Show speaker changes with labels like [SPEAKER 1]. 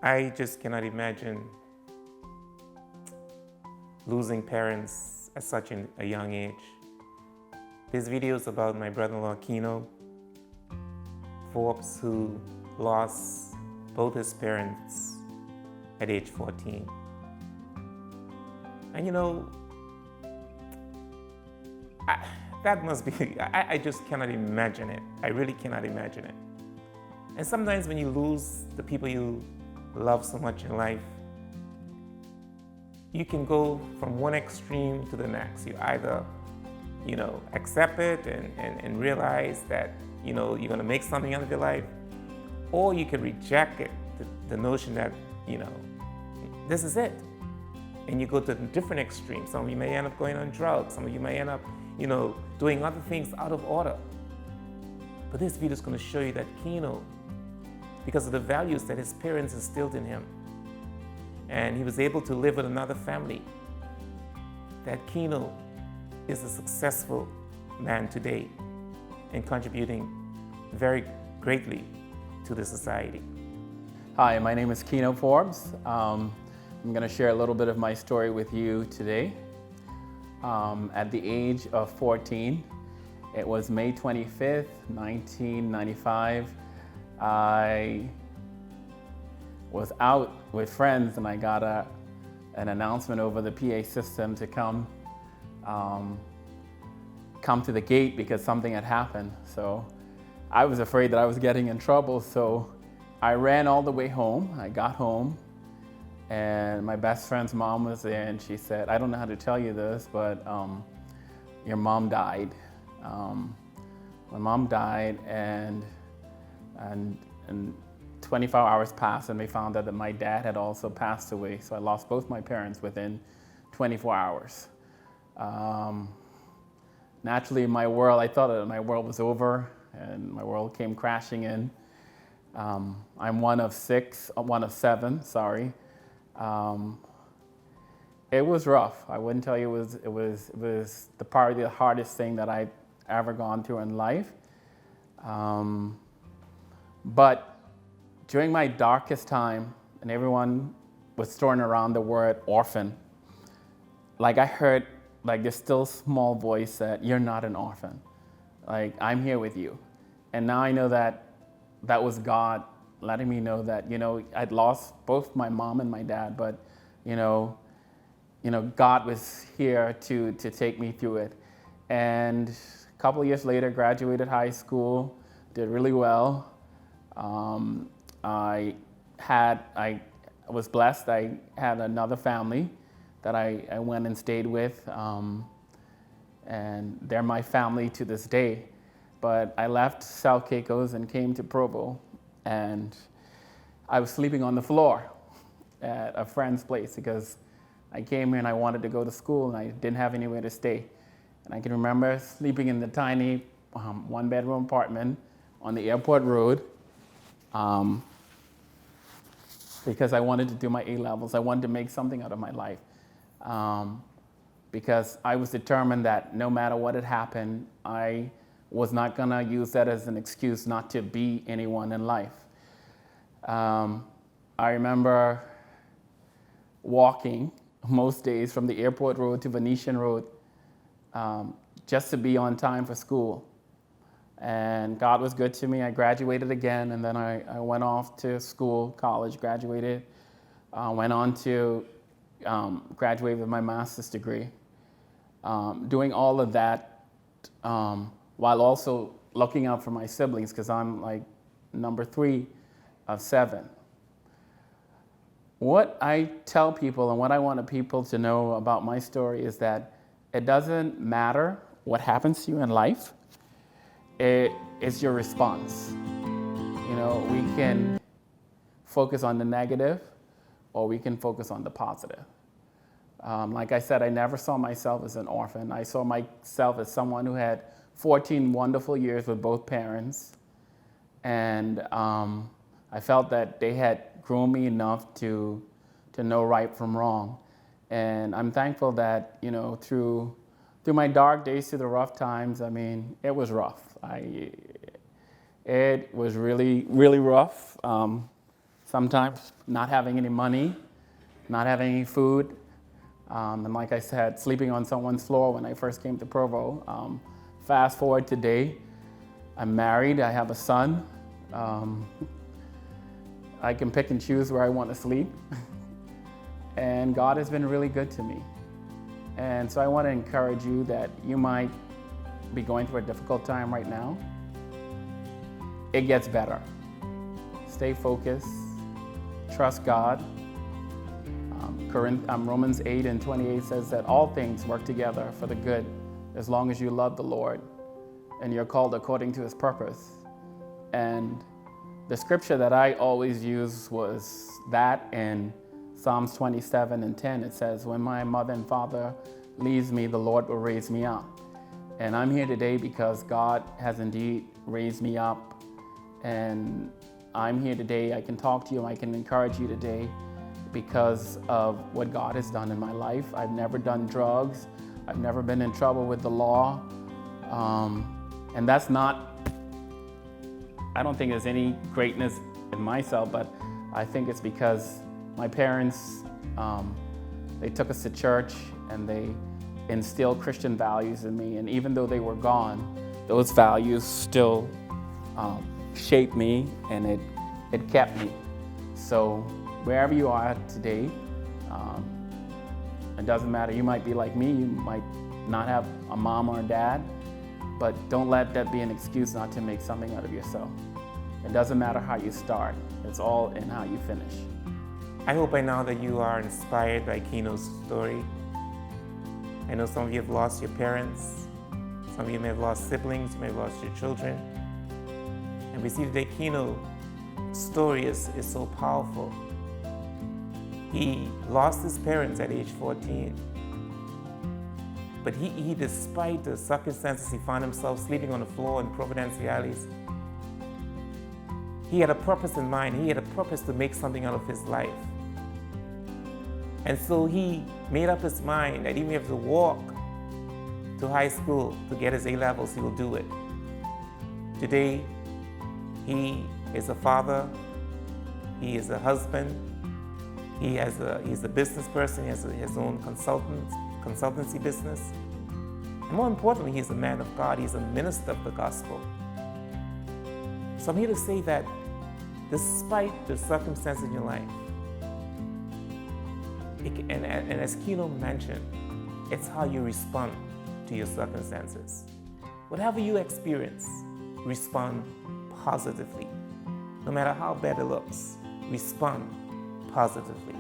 [SPEAKER 1] I just cannot imagine losing parents at such a young age. This video is about my brother-in-law Keno Forbes, who lost both his parents at age 14. And that must be, I just cannot imagine it. I really cannot imagine it. And sometimes when you lose the people you love so much in life, you can go from one extreme to the next. You either, accept it and realize that, you're gonna make something out of your life, or you can reject it, the notion that, this is it. And you go to different extremes. Some of you may end up going on drugs. Some of you may end up, doing other things out of order. But this video is going to show you that Keno, because of the values that his parents instilled in him, and he was able to live with another family, that Keno is a successful man today and contributing very greatly to the society.
[SPEAKER 2] Hi, my name is Keno Forbes. I'm going to share a little bit of my story with you today. At the age of 14, it was May 25th, 1995. I was out with friends and I got an announcement over the PA system to come to the gate because something had happened. So I was afraid that I was getting in trouble, so I ran all the way home. I got home and my best friend's mom was there and she said, I don't know how to tell you this, but your mom died. My mom died and 24 hours passed and they found out that my dad had also passed away. So I lost both my parents within 24 hours. Naturally, I thought that my world was over and my world came crashing in. I'm one of seven, sorry. It was rough. I wouldn't tell you it was probably the hardest thing that I've ever gone through in life. But during my darkest time, and everyone was throwing around the word orphan, like I heard this still small voice that you're not an orphan. Like, I'm here with you. And now I know that was God letting me know that, I'd lost both my mom and my dad, but, God was here to take me through it. And a couple of years later, graduated high school, did really well. I was blessed. I had another family that I went and stayed with, and they're my family to this day. But I left South Caicos and came to Provo, and I was sleeping on the floor at a friend's place because I came here and I wanted to go to school and I didn't have anywhere to stay. And I can remember sleeping in the tiny one-bedroom apartment on the airport road because I wanted to do my A-levels. I wanted to make something out of my life because I was determined that no matter what had happened, I was not going to use that as an excuse not to be anyone in life. I remember walking most days from the airport road to Venetian Road just to be on time for school. And God was good to me. I graduated again, and then I went off to school, college, graduated, went on to graduate with my master's degree. Doing all of that while also looking out for my siblings, because I'm like number 3 of 7. What I tell people and what I want people to know about my story is that it doesn't matter what happens to you in life. It's your response. We can focus on the negative or we can focus on the positive. Like I said, I never saw myself as an orphan. I saw myself as someone who had 14 wonderful years with both parents. And I felt that they had grown me enough to know right from wrong. And I'm thankful that, through my dark days, through the rough times, it was rough. It was really, really rough. sometimes not having any money, not having any food, and like I said, sleeping on someone's floor when I first came to Provo. Fast forward today, I'm married, I have a son. I can pick and choose where I want to sleep. And God has been really good to me. And so I want to encourage you that you might be going through a difficult time right now. It gets better. Stay focused, trust God. Romans 8:28 says that all things work together for the good as long as you love the Lord and you're called according to his purpose. And the scripture that I always use was that in Psalms 27:10. It says, when my mother and father leaves me, the Lord will raise me up. And I'm here today because God has indeed raised me up. And I'm here today. I can talk to you. I can encourage you today because of what God has done in my life. I've never done drugs. I've never been in trouble with the law. And that's not, I don't think there's any greatness in myself, but I think it's because my parents, they took us to church and they instilled Christian values in me. And even though they were gone, those values still shaped me and it kept me. So wherever you are today, it doesn't matter. You might be like me, you might not have a mom or a dad, but don't let that be an excuse not to make something out of yourself. It doesn't matter how you start, it's all in how you finish.
[SPEAKER 1] I hope by now that you are inspired by Keno's story. I know some of you have lost your parents, some of you may have lost siblings, you may have lost your children. And we see today Keno's story is so powerful. He lost his parents at age 14. But he, despite the circumstances, he found himself sleeping on the floor in Providenciales. He had a purpose in mind. He had a purpose to make something out of his life. And so he made up his mind that even if he has to walk to high school to get his A-levels, he will do it. Today, he is a father, he is a husband, he's a business person, he has his own consultancy business. And more importantly, he's a man of God, he's a minister of the gospel. So I'm here to say that despite the circumstances in your life, and as Keno mentioned, it's how you respond to your circumstances. Whatever you experience, respond positively. No matter how bad it looks, respond positively.